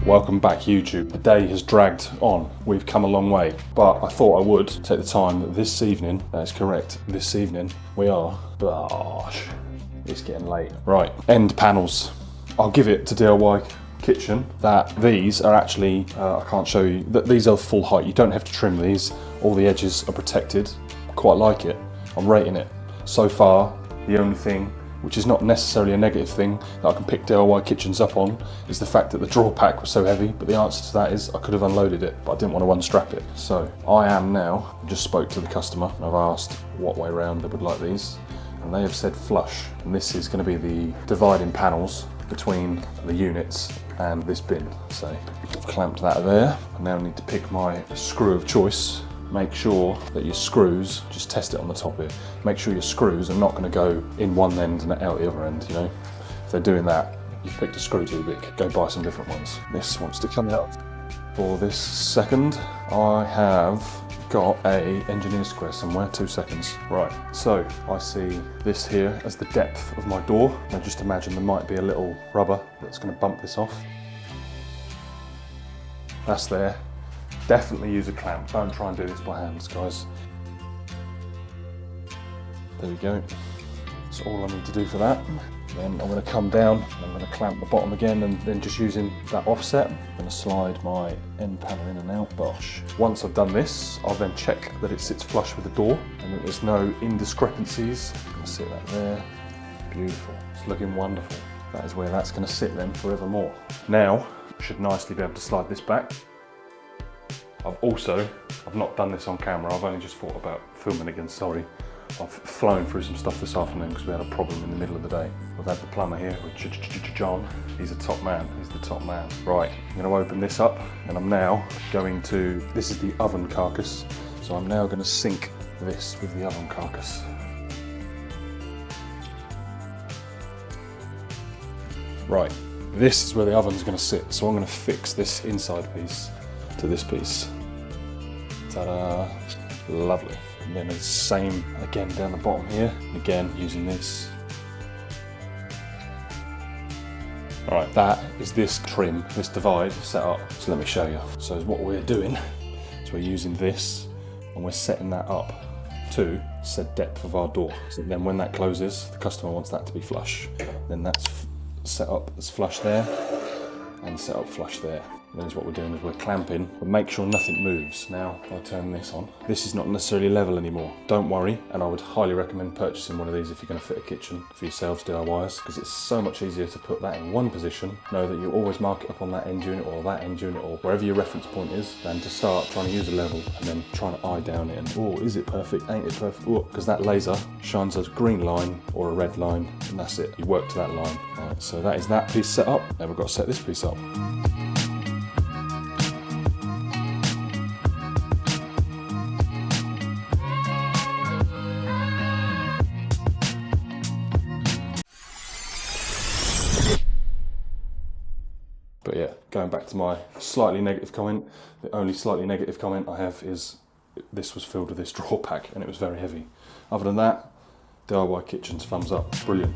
Welcome back, YouTube. The day has dragged on. We've come a long way, but I thought I would take the time this evening, that is correct, this evening, we are, gosh, it's getting late. Right, end panels. I'll give it to DIY Kitchen that these are actually, I can't show you, that these are full height. You don't have to trim these. All the edges are protected. I quite like it. I'm rating it. So far, the only thing, which is not necessarily a negative thing, that I can pick DIY Kitchens up on, is the fact that the drawer pack was so heavy, but the answer to that is I could have unloaded it, but I didn't want to unstrap it. So I am now, just spoke to the customer, and I've asked what way round they would like these, and they have said flush, and this is going to be the dividing panels between the units and this bin. So I've clamped that there. I now need to pick my screw of choice. Make sure that your screws, just test it on the top here, make sure your screws are not going to go in one end and out the other end, you know. If they're doing that, you've picked a screw too big, go buy some different ones. This wants to come out. For this second, I have got a engineer square somewhere, 2 seconds. Right, so I see this here as the depth of my door. Now just imagine there might be a little rubber that's going to bump this off. That's there. Definitely use a clamp. Don't try and do this by hands, guys. There we go. That's all I need to do for that. Then I'm going to come down, I'm going to clamp the bottom again, and then just using that offset, I'm going to slide my end panel in and out. Bosh. Once I've done this, I'll then check that it sits flush with the door and that there's no indiscrepancies. I'm going to sit that there. Beautiful. It's looking wonderful. That is where that's going to sit then forevermore. Now, I should nicely be able to slide this back. I've not done this on camera, I've only just thought about filming again, sorry. I've flown through some stuff this afternoon because we had a problem in the middle of the day. We've had the plumber here, John. He's a top man, he's the top man. Right, I'm going to open this up and I'm now going to, this is the oven carcass, so I'm now going to sync this with the oven carcass. Right, this is where the oven's going to sit, so I'm going to fix this inside piece to this piece. Ta-da! Lovely. And then it's the same again down the bottom here. Again, using this. Alright, that is this trim, this divide set up. So let me show you. So what we're doing is we're using this and we're setting that up to said depth of our door. So then when that closes, the customer wants that to be flush. Then that's set up as flush there and set up flush there. And then what we're doing is we're clamping, but make sure nothing moves. Now, I'll turn this on. This is not necessarily level anymore. Don't worry, and I would highly recommend purchasing one of these if you're going to fit a kitchen for yourselves, DIYers, because it's so much easier to put that in one position, know that you always mark it up on that end unit or that end unit or wherever your reference point is, than to start trying to use a level and then trying to eye down it and, oh, is it perfect, ain't it perfect? Oh, because that laser shines a green line or a red line, and that's it. You work to that line. All right, so that is that piece set up. Now we've got to set this piece up. But yeah, going back to my slightly negative comment, the only slightly negative comment I have is this was filled with this drawer pack and it was very heavy. Other than that, DIY Kitchens, thumbs up, brilliant.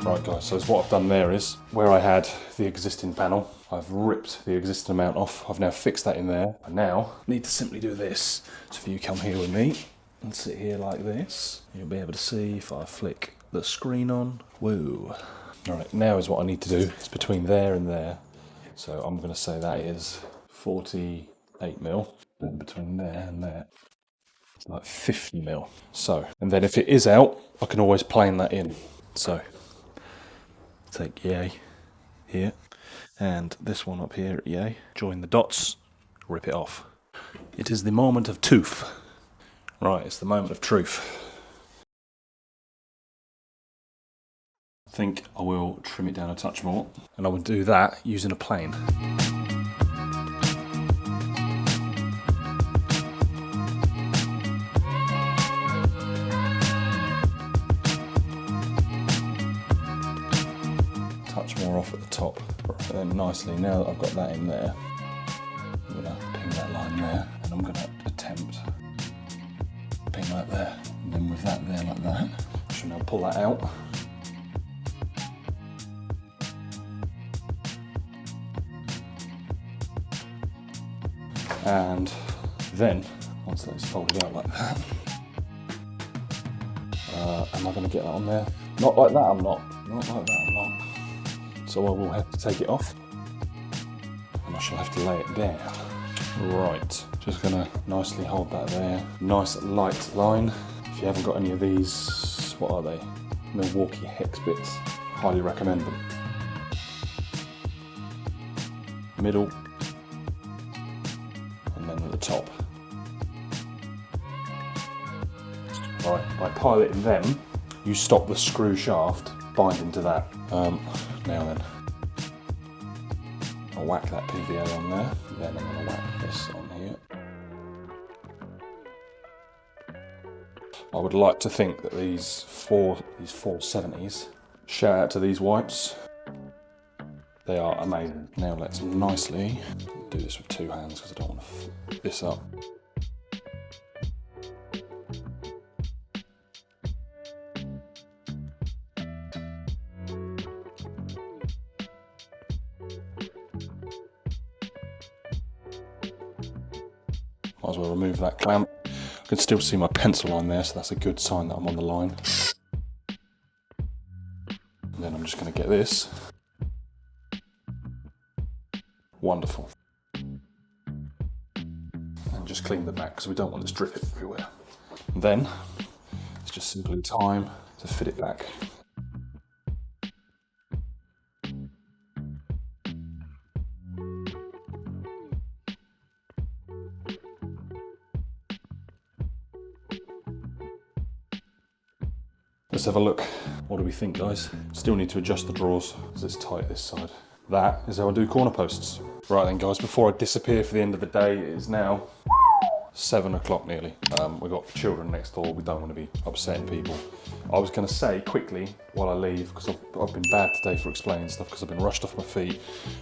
Right guys, so what I've done there is, where I had the existing panel, I've ripped the existing amount off, I've now fixed that in there. I now need to simply do this. So if you come here with me and sit here like this, you'll be able to see if I flick the screen on. Whoa. Alright, now is what I need to do. It's between there and there. So I'm going to say that is 48 8mm. Then between there and there, it's like 50mm. So, and then if it is out, I can always plane that in. So, take yay here, and this one up here at yay. Join the dots, rip it off. It is the moment of truth. Right, it's the moment of truth. I think I will trim it down a touch more, and I will do that using a plane. Touch more off at the top, and then nicely, now that I've got that in there, I'm going to ping that line there, and I'm going to attempt ping that there, and then with that there like that, I should now pull that out. And then, once that's folded out like that, am I going to get that on there? Not like that, I'm not. Not like that, I'm not. So I will have to take it off, and I shall have to lay it down. Right, just going to nicely hold that there. Nice light line. If you haven't got any of these, what are they? Milwaukee hex bits. Highly recommend them. Middle. And then at the top. Right, by piloting them, you stop the screw shaft binding to that. Now then, I'll whack that PVA on there, then I'm going to whack this on here. I would like to think that these 470s, shout out to these wipes, they are amazing. Now let's nicely do this with two hands because I don't want to f this up. Might as well remove that clamp. I can still see my pencil line there, so that's a good sign that I'm on the line. And then I'm just going to get this. Wonderful. And just clean the back because we don't want this dripping everywhere. And then it's just simply time to fit it back. Let's have a look. What do we think, guys? Still need to adjust the drawers because it's tight this side. That is how I do corner posts. Right then, guys, before I disappear for the end of the day, it is now 7 o'clock nearly. We've got children next door. We don't want to be upsetting people. I was going to say quickly while I leave, because I've been bad today for explaining stuff because I've been rushed off my feet.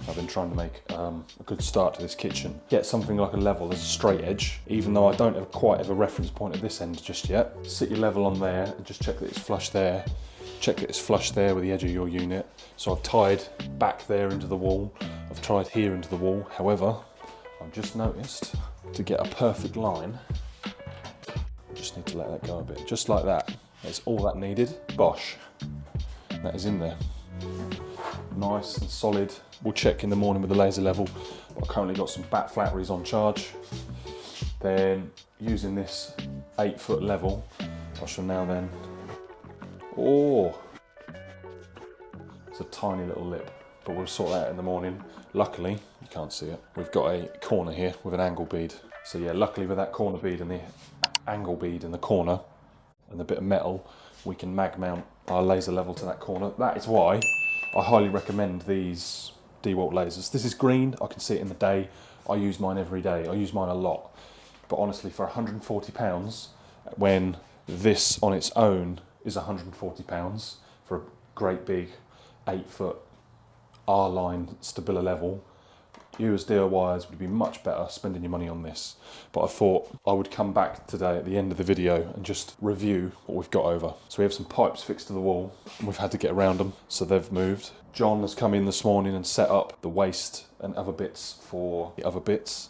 I've been trying to make a good start to this kitchen. Get something like a level, there's a straight edge, even though I don't have quite have a reference point at this end just yet. Sit your level on there and just check that it's flush there. Check that it's flush there with the edge of your unit. So I've tied back there into the wall. I've tied here into the wall. However, I've just noticed to get a perfect line, I just need to let that go a bit. Just like that. That's all that needed. Bosh. That is in there. Nice and solid. We'll check in the morning with the laser level. I've currently got some bat flatteries on charge. Then using this 8-foot level, I shall now then, oh, it's a tiny little lip, but we'll sort that out in the morning. Luckily, you can't see it, we've got a corner here with an angle bead. So yeah, luckily with that corner bead and the angle bead in the corner and the bit of metal, we can mag mount our laser level to that corner. That is why I highly recommend these DeWalt lasers. This is green, I can see it in the day. I use mine every day, I use mine a lot. But honestly, for £140, when this on its own is £140 for a great big 8-foot R-line Stabila level, you as DIYers would be much better spending your money on this. But I thought I would come back today at the end of the video and just review what we've got over. So we have some pipes fixed to the wall and we've had to get around them, so they've moved. John has come in this morning and set up the waste and other bits for the other bits.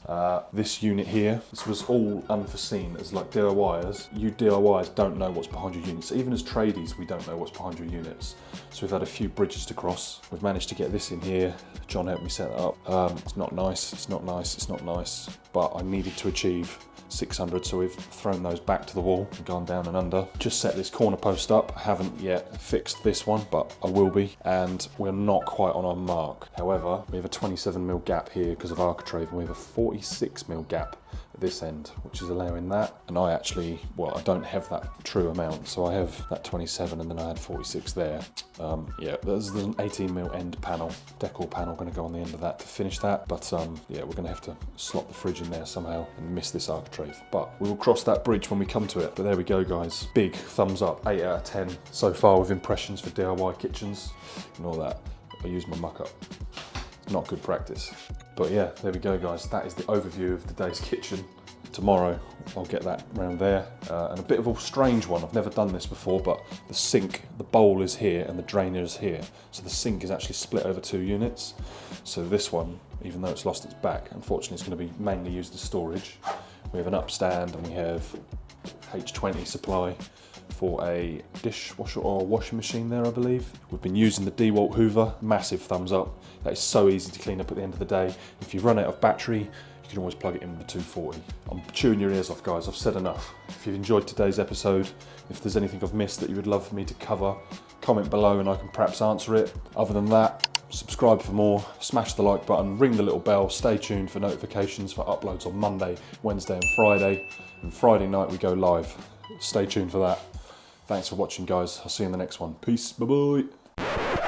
This unit here, this was all unforeseen. As like DIYers, you DIYers don't know what's behind your units. Even as tradies, we don't know what's behind your units. So we've had a few bridges to cross. We've managed to get this in here. John helped me set it up. It's not nice, it's not nice, it's not nice, but I needed to achieve 600, so we've thrown those back to the wall and gone down and under. Just set this corner post up. I haven't yet fixed this one, but I will be, and we're not quite on our mark. However, we have a 27mm gap here because of architrave, and we have a 46mm gap at this end, which is allowing that. And I actually, well, I don't have that true amount, so I have that 27 and then I had 46 there. Yeah, there's an 18mm end panel, decor panel, going to go on the end of that to finish that. But yeah, we're going to have to slot the fridge in there somehow and miss this architrave. But we will cross that bridge when we come to it. But there we go, guys. Big thumbs up, 8 out of 10 so far with impressions for DIY kitchens. Ignore that. I use my muck up. It's not good practice. But yeah, there we go, guys. That is the overview of today's kitchen. Tomorrow I'll get that round there. And a bit of a strange one, I've never done this before, but the sink, the bowl is here and the drainer is here. So the sink is actually split over 2 units. So this one, even though it's lost its back, unfortunately it's going to be mainly used as storage. We have an upstand and we have H20 supply for a dishwasher or washing machine there, I believe. We've been using the DeWalt Hoover, massive thumbs up. That is so easy to clean up at the end of the day. If you run out of battery, you can always plug it in with the 240. I'm chewing your ears off, guys. I've said enough. If you've enjoyed today's episode, if there's anything I've missed that you would love me to cover, comment below and I can perhaps answer it. Other than that, subscribe for more, smash the like button, ring the little bell, stay tuned for notifications for uploads on Monday, Wednesday and Friday. And Friday night we go live. Stay tuned for that. Thanks for watching, guys. I'll see you in the next one. Peace, bye-bye.